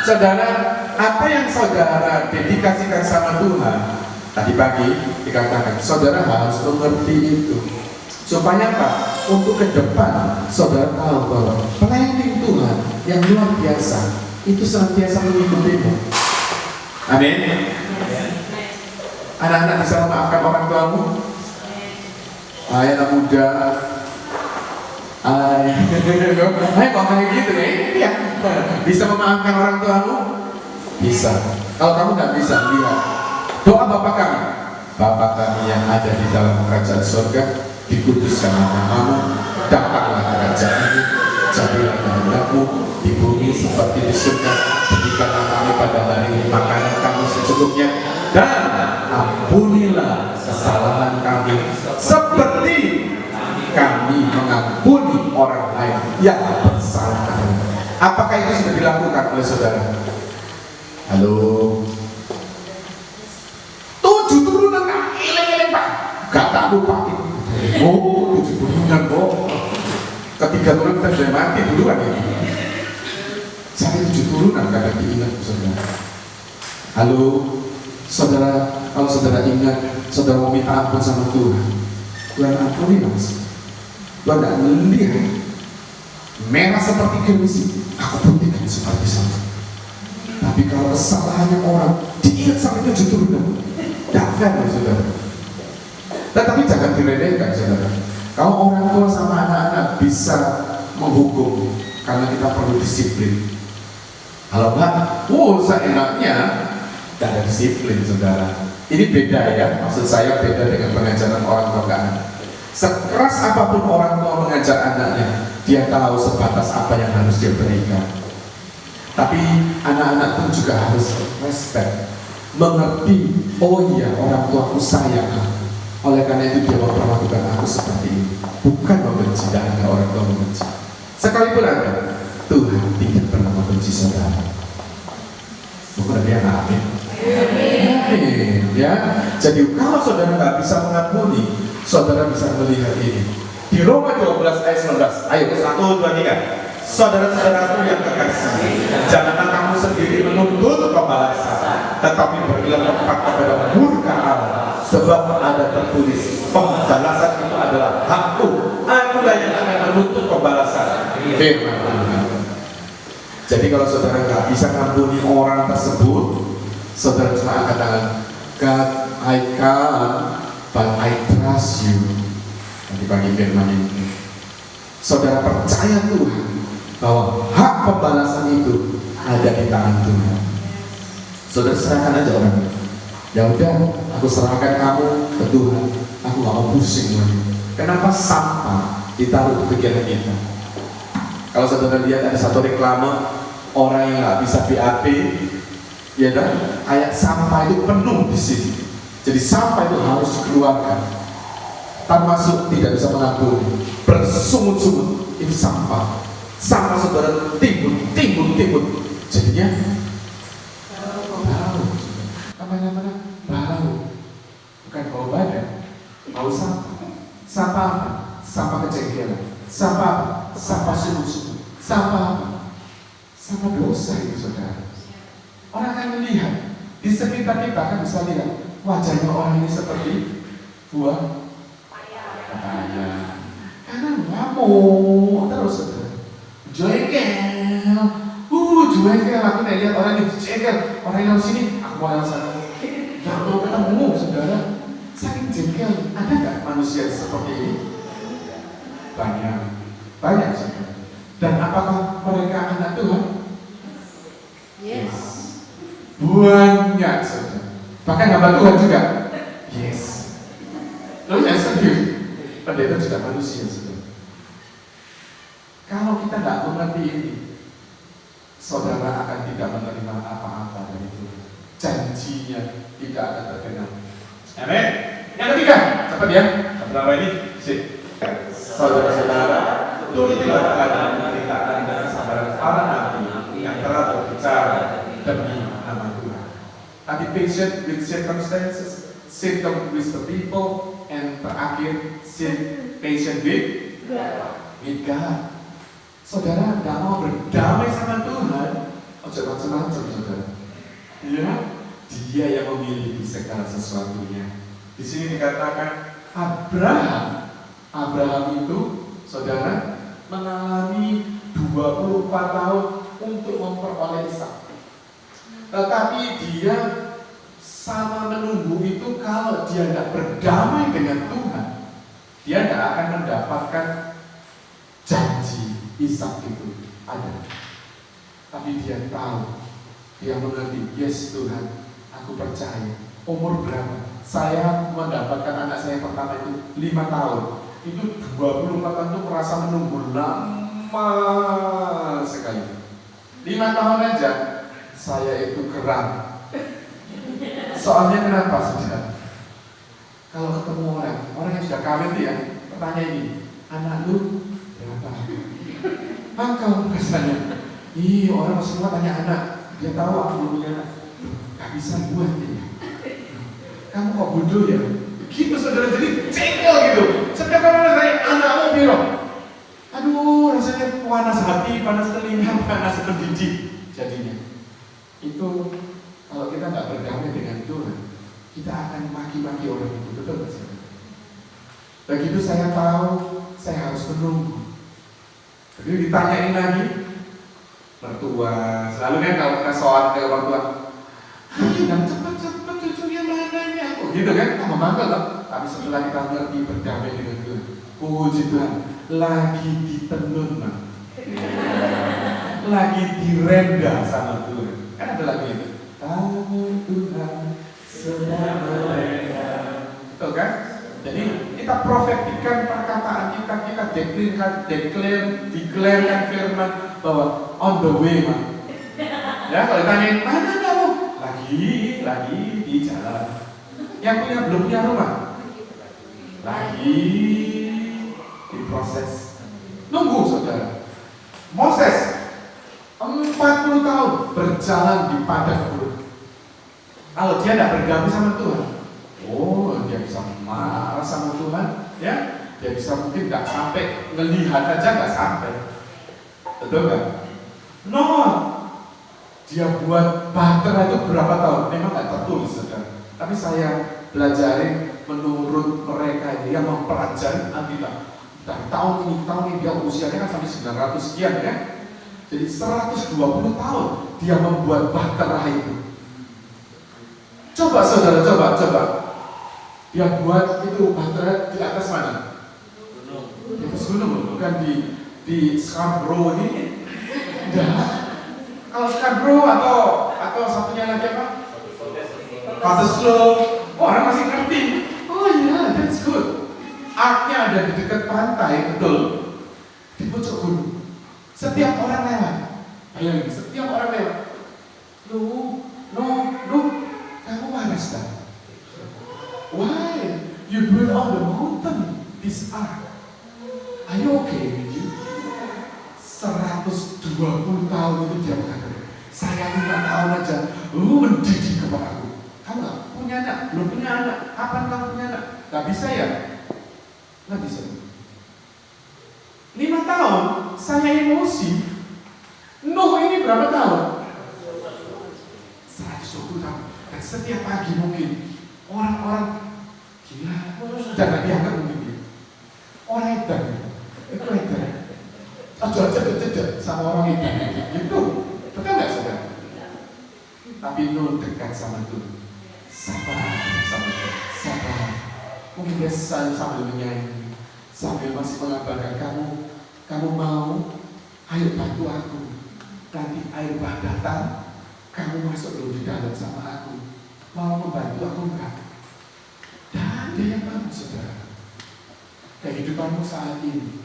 Saudara, apa yang saudara dedikasikan sama Tuhan tadi pagi dikatakan, saudara harus mengerti itu. Supaya apa? Untuk ke depan, saudara tahu bahwa planning Tuhan yang luar biasa itu senantiasa mengikutimu. Amin. Anak-anak bisa memaafkan orang tuamu? Anak muda, kok kayak gitu ya? Bisa memaafkan orang tuamu? Bisa. Kalau kamu nggak bisa, lihat doa Bapa kami. Bapa kami yang ada di dalam kerajaan surga, dikuduskan namamu, datanglah kerajaan-Mu, jadilah kehendak-Mu di bumi seperti di surga. Berikanlah kami pada hari ini makanan kami secukupnya, dan ampunilah kesalahan kami seperti kami mengampuni orang lain yang bersalah kami. Apakah itu sudah dilakukan oleh saudara? Halo, 7 turunan eleng-eleng Pak, gak tak lupa. Oh, 7 turunan kok. Ketiga turunan kita sudah mati duluan ini. Sampai 7 turunan kadang diingat saudara. Halo, saudara, kalau saudara ingat, saudara mau minta ampun sama Tuhan, Tuhan ampuni mas. Tuhan gak melihat merah seperti gengsi, aku pun tidak seperti sama. Tapi kalau kesalahannya orang diingat sampai 7 turunan, tidak fair saudara. Tetapi jangan diremehkan saudara. Kalau orang tua sama anak-anak bisa menghukum, karena kita perlu disiplin. Kalau enggak, seenaknya tidak ada disiplin saudara. Ini beda ya, maksud saya beda dengan pengajaran orang tua ke anak. Sekeras apapun orang tua mengajar anaknya, dia tahu sebatas apa yang harus dia berikan. Tapi anak-anak pun juga harus respect, mengerti, oh iya orang tuaku sayang aku, oleh karena itu dia memperlakukan aku seperti ini. Bukan membenci, dan ada orang tua membenci. Sekalipun ada, Tuhan tidak pernah membenci saudara. Bukan dia amin. Amin. Ya, jadi kalau saudara nggak bisa mengampuni, saudara bisa melihat ini di Roma 12 ayat 19. Ayo 1, 2, 3. Saudara-saudaraku yang kekasih, janganlah kamu sendiri menuntut pembalasan, tetapi berilah tempat kepada murka Allah, sebab ada tertulis, pembalasan itu adalah hakku, akulah yang akan menuntut pembalasan. Firman Tuhan. Jadi kalau saudara nggak bisa ngampuni orang tersebut, Saudara cuma angkat tangan, God, I can't, but I trust you. Nanti bagi firman ini, saudara percaya Tuhan bahwa hak pembalasan itu ada di tangan Tuhan. Saudara serahkan aja orang itu. Ya udah, aku serahkan kamu ke Tuhan. Aku gak mau pusing lagi. Kenapa sampah ditaruh di pikiran kita? Kalau saudara lihat ada satu reklame orang yang nggak bisa BAB, ya kan? Kayak sampah itu penuh di sini. Jadi sampah itu harus dikeluarkan. Termasuk tidak bisa menabung, bersungut-sungut, itu sampah. Sampah saudara timbun. Jadinya bau. Kemana-mana bau. Bukan bau badan, bau sampah. Sampah apa? Sampah kejengkelan. Sampah apa? Sampah sungut-sungut. Sampah apa? Sampah dosa itu saudara. Orang akan melihat di sekitar kita akan bisa lihat wajahnya orang ini seperti buah papaya. Karena ngamuk terus saudara. Jengkel. Aku lihat orang ini jengkel. Orang yang sini, aku mau lewat sana. Gak mau ketemu saudara. Saking jengkel. Ada gak manusia seperti ini? Banyak saudara. Dan apakah mereka anak Tuhan? Yes. Banyak saudara. Bahkan hamba Tuhan juga. Yes. Lo yang serius. Pendeta juga manusia saudara. Kalau kita tidak mengerti ini, saudara akan tidak menerima apa-apa dari Tuhan. Janjinya tidak akan terkenal. Amin. Yang ketiga, cepat ya. Berapa ini? Saudara-saudara, turutilah keadaan cerita dan kesabaran para nabi yang telah berbicara demi nama Tuhan. Tadi patient with circumstances, symptom with the people, and terakhir patient with God. Saudara tidak mau berdamai sama Tuhan, ojo macam-macam saudara. Ya, Dia yang memiliki segala sesuatunya. Di sini dikatakan Abraham itu, saudara, mengalami 24 tahun untuk memperoleh Ishak. Tetapi dia sama menunggu itu kalau dia tidak berdamai dengan Tuhan, dia tidak akan mendapatkan janji Ishak itu ada. Tapi dia tahu, dia mengerti, yes Tuhan, aku percaya. Umur berapa? Saya mendapatkan anak saya pertama itu 5 tahun. Itu 24 tahun itu merasa menunggu lama sekali. 5 tahun aja saya itu geram. Soalnya kenapa saudara? Kalau ketemu orang yang sudah kawin dia bertanya ini, anak lu berapa? Angkau rasanya. Orang semua tanya anak, dia tahu aku belum punya anak. Gak bisa buat ini. Kamu kok bodoh ya? Gitu saudara, jadi cengkel gitu. Setiap kali saya anakmu biro, aduh rasanya panas hati, panas telinga, panas pendidik. Jadinya itu kalau kita nggak berdamai dengan Tuhan, kita akan maki-maki orang itu, betul nggak sih? Begitu saya tahu, saya harus menunggu. Jadi ditanyain lagi, mertua, selalu kan kalau kita soal ke mertua, ayo cepat-cepat cucunya mana ini aku, gitu kan? Kamu manggil kan? Tapi setelah kita ngerti berdamai dengan Tuhan, puji Tuhan, lagi ditenun, lagi direndah sama Tuhan. Kan ada lagu itu. Kamu Tuhan sedang merendah. Betul kan? Jadi kita profetikan perkataan kita declarekan firman bahwa on the way, ya, kalau ditanyain mana kamu? Lagi di jalan. Yang belum punya rumah? Lagi diproses. Nunggu saudara. Moses 40 tahun berjalan di padang gurun. Kalau dia tidak berdamai sama Tuhan, dia bisa marah sama Tuhan, ya, dia bisa mungkin tidak sampai melihat aja nggak sampai, betul kan? Dia buat bahtera itu berapa tahun? Memang nggak tertulis, saudara. Tapi saya belajarin menurut mereka ini yang mempelajari Alkitab. Dan tahun ini dia usianya kan sampai 900 sekian ya. Jadi 120 tahun dia membuat bahtera itu. Coba saudara, coba. Dia buat itu baterai di atas mana? Di atas gunung, bukan di Scarborough ini. Enggak. Kalau Scarborough atau satunya lagi apa? Cottesloe. Orang masih ngerti. Oh iya, that's good. Arknya ada di dekat pantai, betul. Di pucuk gunung. Setiap orang lewat. Bayangin, setiap orang lewat. Lu, kamu panas tak? Why? You build on the mountain, this ark. Are you okay with you? 120 tahun itu dia berkata, saya 5 tahun aja, lu mendidik kepadaku. Kamu gak punya anak, belum punya anak. Kapan kamu punya anak? Gak bisa ya? Gak bisa. 5 tahun, saya emosi. Nuh ini berapa tahun? 120 tahun. Dan setiap pagi mungkin orang-orang gila, jangan dianggap mungkin dia. Orang edan, itu edan. Aja sama orang edan gitu. Betul nggak saudara? Tapi Nuh dekat sama Tuhan. Sabar sama Tuhan. Sabar. Mungkin dia sambil menyanyi, sambil masih mengabarkan kamu mau, ayo bantu aku. Nanti air bah datang, kamu masuk dulu di dalam sama aku. Mau membantu aku enggak? Dan dia yang mau saudara. Kehidupanmu saat ini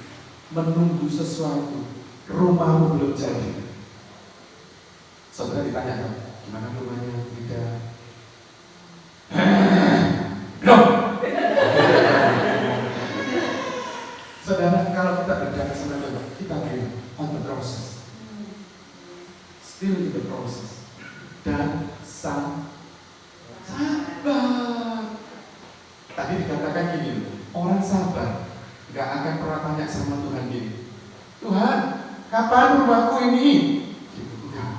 menunggu sesuatu, rumahmu belum jadi. Saudara ditanya kan, gimana rumahnya? Tidak. Belum. Saudara, kalau kita berjalan sama Tuhan, kita bilang on the process, still in the process, dan sabar. Tadi dikatakan gini, orang sabar nggak akan pernah tanya sama Tuhan gini, Tuhan, kapan rumahku ini? Gitu, enggak.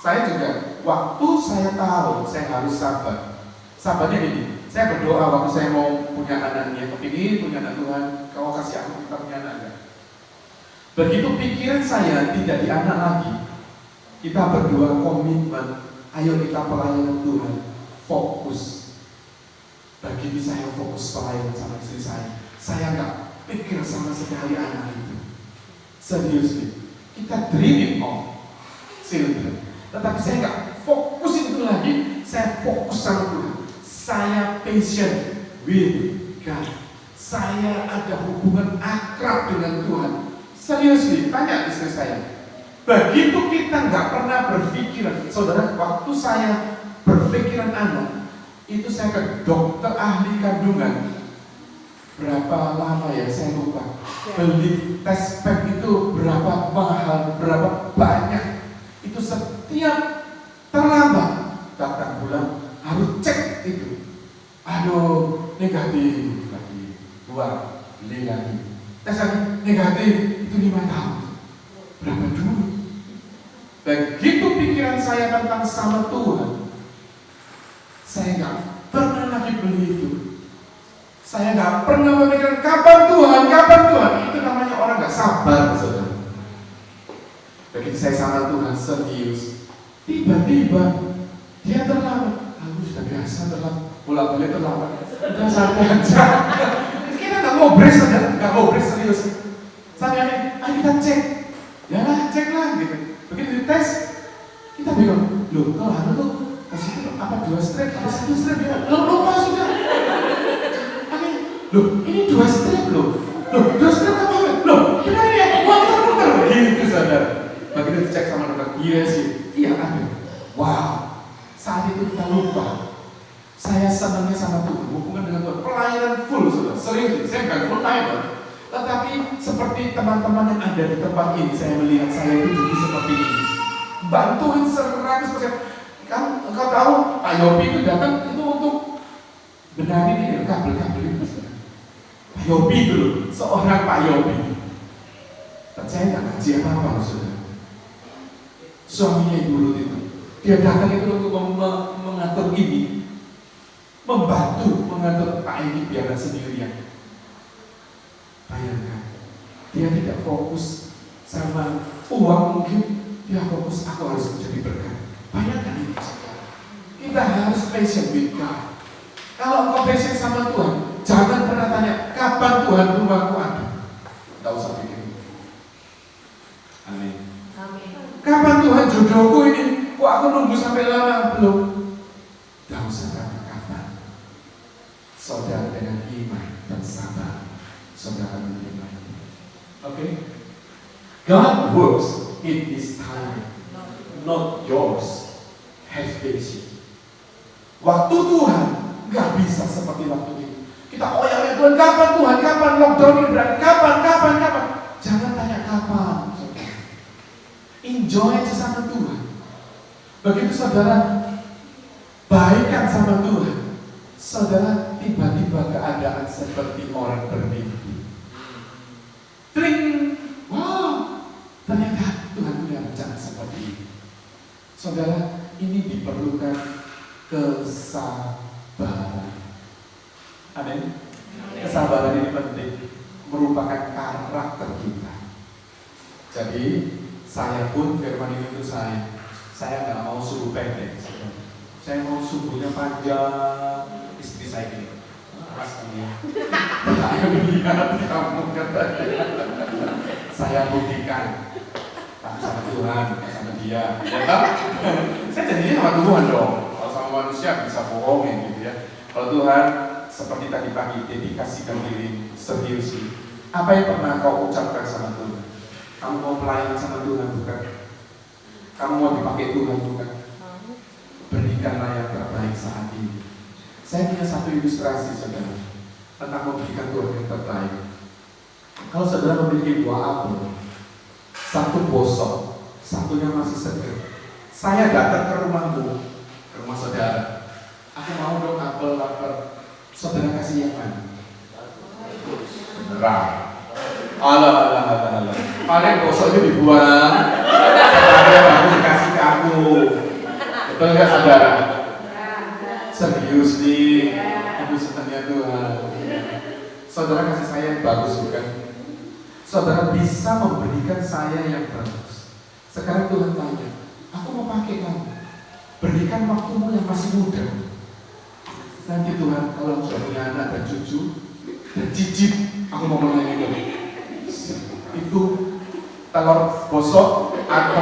Saya juga, waktu saya tahu saya harus sabar. Sabarnya gini, saya berdoa waktu saya mau punya anaknya, kepingin punya anak Tuhan, kau kasih aku kita punya anak enggak? Begitu pikiran saya tidak di anak lagi, kita berdua komitmen, ayo kita pelayanan Tuhan, fokus. Bagi saya fokus pelayanan sama istri saya nggak pikir sama sekali anak itu. Serius, kita dreaming of children, tetapi saya nggak fokus itu lagi, saya fokus sama Tuhan. Saya passion with God. Saya ada hubungan akrab dengan Tuhan. Serius nih, tanya istri saya. Begitu kita nggak pernah berpikiran, saudara, waktu saya berpikiran anak, itu saya ke dokter ahli kandungan. Berapa lama ya, saya lupa. Beli tes pack itu berapa mahal, berapa banyak. Itu setiap terlambat datang bulan harus cek itu. Aduh, negatif lagi, keluar beli lagi. Tes lagi negatif, itu 5 tahun. Berapa dulu? Begitu pikiran saya tentang sama Tuhan, saya nggak pernah lagi beli itu. Saya nggak pernah memikirkan kapan Tuhan. Itu namanya orang nggak sabar, saudara. Begitu saya sama Tuhan serius, tiba-tiba dia terlambat. Aku sudah biasa terlambat, bolak-balik terlambat. Udah santai aja. Kita nggak ngobrol, saudara, nggak ngobrol serius. Saya ayo kita cek, ya lah cek lah gitu. Begitu dites, kita bingung. Loh, kalau anu tuh kasih itu apa 2 strip, apa 1 strip ya? Lupa sudah. Loh, ini 2 strip loh. 2 strip apa? Loh, kita ini uang terputar. Gitu saudara. Begitu dicek sama dokter, iya sih, iya ada. Wow, saat itu kita lupa. Saya senangnya sama Tuhan, hubungan dengan Tuhan, pelayanan full saudara. Serius, saya bukan full timer. Tetapi seperti teman-teman yang ada di tempat ini, saya melihat saya itu jadi seperti ini. Bantuin 100%. Engkau tahu Pak Yopi itu datang itu untuk benarin ini kabel-kabel itu. Pak Yopi itu loh, seorang Pak Yopi. Dan saya tak ngaji apa-apa saudara. Suaminya Ibu Ruth itu, dia datang itu untuk mengatur ini, membantu mengatur Pak Edi biar sendirian. Bayangkan, dia tidak fokus sama uang mungkin, dia fokus aku harus menjadi berkat. Bayangkan itu. Kita harus patient with God. Kalau engkau patient sama Tuhan, jangan pernah tanya, kapan Tuhan rumahku ada? Tidak usah pikir. Amin. Kapan Tuhan jodohku ini? Kok aku nunggu sampai lama belum? Tidak usah tanya kapan. Saudara dengan iman dan sabar, saudara menerima ini. Oke? God works in His time, not yours. Have patience. Waktu Tuhan nggak bisa seperti waktu ini. Kita ya Tuhan, kapan Tuhan, kapan lockdown ini berakhir, kapan. Jangan tanya kapan. Enjoy aja sama Tuhan. Begitu saudara baikkan sama Tuhan, saudara tiba-tiba keadaan seperti orang bermimpi. Tring, wow, ternyata Tuhan punya rencana seperti ini. Saudara, ini diperlukan kesabaran. Amin. Kesabaran ini penting, merupakan karakter kita. Jadi saya pun firman ini untuk saya nggak mau subuh pendek. Saya mau subuhnya panjang. Istri saya gini, keras kamu. Saya melihat kamu katanya. Saya buktikan, tapi sama Tuhan, bukan sama dia. Ya tak? Saya jadinya sama Tuhan dong. Kalau sama manusia bisa bohongin gitu ya. Kalau Tuhan seperti tadi pagi dedikasikan diri serius. Apa yang pernah kau ucapkan sama Tuhan? Kamu mau pelayan sama Tuhan bukan? Kamu mau dipakai Tuhan bukan? Berikanlah yang terbaik saat ini. Saya punya satu ilustrasi saudara tentang memberikan Tuhan yang terbaik. Kalau saudara memiliki buah apel, satu bosok, satunya masih segar. Saya datang ke rumahmu, ke rumah saudara. Aku mau dong apel lapar. Saudara kasih yang mana? Beneran. Alah. Paling bosok itu dibuang, saudara baru dikasih ke aku. Betul nggak saudara? Serius nih, itu sebenarnya Tuhan. Saudara kasih saya yang bagus bukan? Saudara bisa memberikan saya yang bagus. Sekarang Tuhan tanya, aku mau pakai kamu. Berikan waktumu yang masih muda. Nanti Tuhan kalau sudah punya anak dan cucu dan cicit, aku mau melayani kamu. Itu telur bosok atau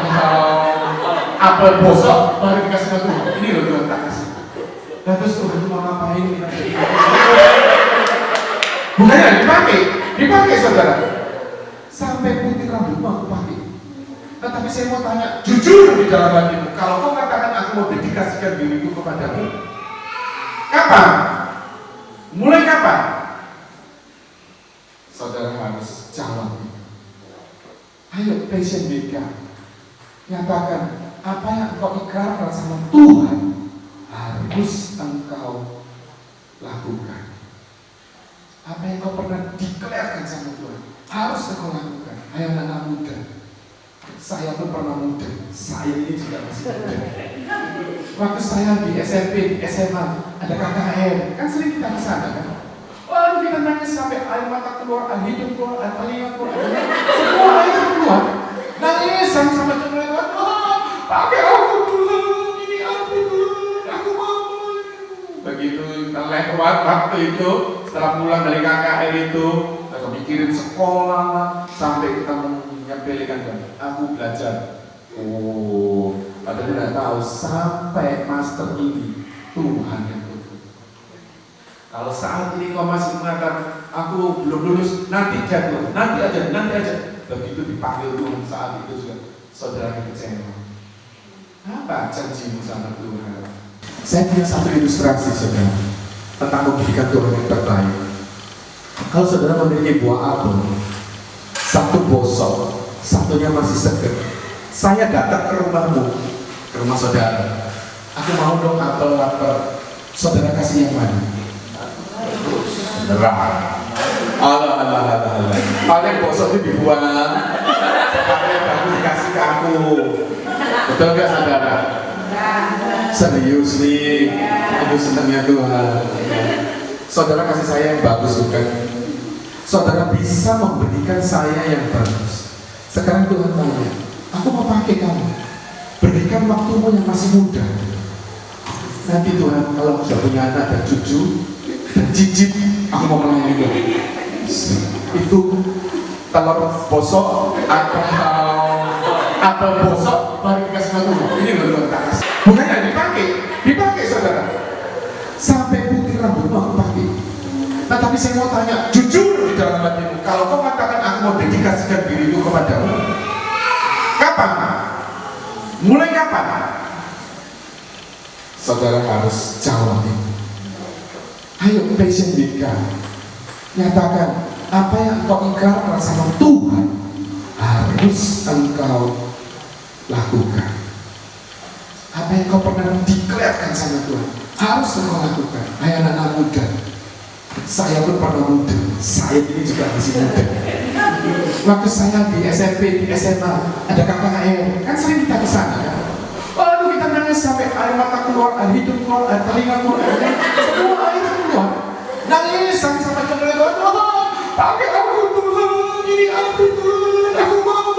apel bosok baru dikasih ke Tuhan. Ini loh Tuhan tak kasih. Dan terus Tuhan itu mau ngapain? Bukannya dipakai saudara. Sampai putih rambutmu aku pakai. Tetapi saya mau tanya jujur di dalam hatimu, kalau kau katakan aku mau dedikasikan diriku kepadamu, kapan? Mulai kapan? Saudara harus jawab. Ayo patient with God. Nyatakan apa yang engkau ikrarkan sama Tuhan harus engkau lakukan. Apa yang kau pernah deklarasikan sama Tuhan harus engkau lakukan. Ayo anak muda. Saya pun pernah muda. Saya ini juga masih muda. Waktu saya di SMP, di SMA ada KKR, kan sering kita kesana kan. Lalu kita nangis sampai air mata keluar, air hidung keluar, air telinga keluar, semua air keluar. Nangis sama teman lewat, pakai aku dulu, ini aku dulu, aku mau. Begitu kita lewat waktu itu, setelah pulang dari KKR itu, kita mikirin sekolah sampai kita menyepelekan kan. Aku belajar. Padahal tidak tahu sampai master ini Tuhan yang tutup. Kalau saat ini kau masih mengatakan aku belum lulus, nanti aja, nanti aja. Begitu dipanggil Tuhan saat itu juga saudara kecewa. Apa janjimu sama Tuhan? Saya punya satu ilustrasi saudara tentang memberikan Tuhan yang terbaik. Kalau saudara memiliki buah apel, satu bosok, satunya masih segar. Saya datang ke rumahmu, ke rumah saudara. Aku mau dong apel lapar. Saudara kasih yang mana? Beneran. Alah. Paling bosok itu dibuang, paling baru dikasih ke aku. Betul nggak saudara? Serius nih, itu senangnya Tuhan. Saudara kasih saya yang bagus bukan? Saudara bisa memberikan saya yang bagus. Sekarang Tuhan tanya, aku mau pakai kamu. Berikan waktumu yang masih muda. nanti Tuhan kalau sudah punya anak dan cucu dan cicit, aku mau melayani Tuhan. Itu telur bosok atau apel bosok baru dikasih sama Tuhan. Ini loh takas. Bukan hanya dipakai saudara. Sampai putih rambut aku pakai. Nah tapi saya mau tanya, jujur di dalam hatimu, kalau kau katakan aku mau dedikasikan diriku kepadamu, kapan? Mulai kapan? Saudara harus jawab ini. Ayo passion with God. Nyatakan apa yang kau ikrarkan sama Tuhan harus engkau lakukan. Apa yang kau pernah deklarasikan sama Tuhan harus engkau lakukan. Hai anak-anak muda, saya pun pernah muda. Saya ini juga masih muda. Waktu saya di SMP, di SMA ada KKR, kan sering kita ke sana kan. Waduh, kita nangis sampai air mata keluar, air hidung keluar, air telinga keluar, semua air keluar. Nangis sampai kemudian, pakai aku Tuhan, ini aku Tuhan, aku mau.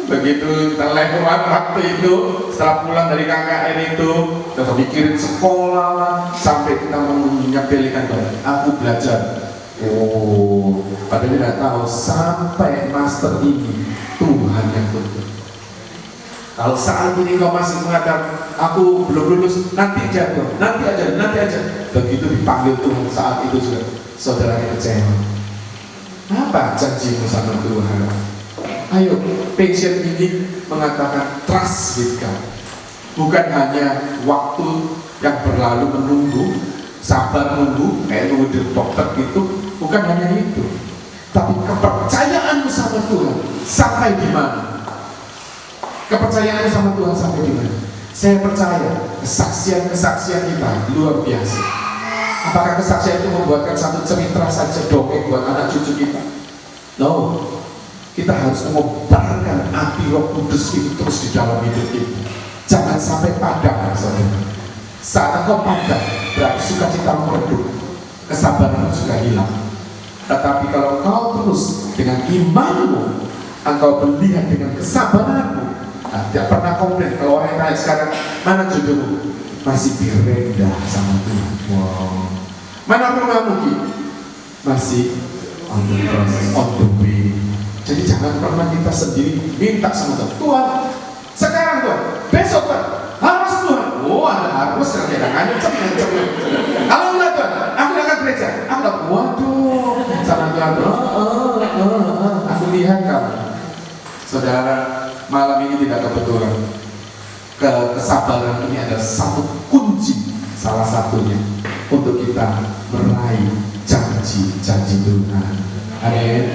Begitu kita lewat waktu itu, setelah pulang dari KKR itu, kita mikirin sekolah lah, sampai kita menyepelekan Tuhan. Aku belajar. Oh, padahal tidak tahu sampai master ini Tuhan yang tuntut. Kalau saat ini kau masih mengatakan aku belum lulus, nanti aja Tuhan, nanti aja. Begitu dipanggil Tuhan saat itu juga, saudara kecewa. Apa janjimu sama Tuhan? Ayo, passion ini mengatakan trust with God. Bukan hanya waktu yang berlalu menunggu, sabar menunggu, kayak tunggu di dokter gitu. Bukan hanya itu, tapi kepercayaanmu sama Tuhan sampai di mana? Kepercayaanmu sama Tuhan sampai di mana? Saya percaya kesaksian kita luar biasa. Apakah kesaksian itu membuatkan satu cerita saja dongeng buat anak cucu kita? No. Kita harus mengobarkan api Roh Kudus ini terus di dalam hidup kita. Jangan sampai padam, saudara. Saat engkau padam, berarti sukacita meredup, kesabaran juga hilang. Tetapi kalau kau terus dengan imanmu, engkau melihat dengan kesabaranmu, tidak pernah komplain. Kalau orang yang tanya sekarang, mana jodohmu? Masih berendah sama Tuhan. Wow. Mana rumahmu? Masih on the process, on the way. Jadi jangan pernah kita sendiri minta sama Tuhan. Tuhan, sekarang Tuhan, besok Tuhan, harus Tuhan. Oh, ada harus yang ngancam. Kalau enggak Tuhan, aku akan gereja. Aku waduh, sama Tuhan. Aku lihat kamu, saudara. Malam ini tidak kebetulan. Kesabaran ini adalah satu kunci, salah satunya untuk kita meraih janji-janji Tuhan. Amin.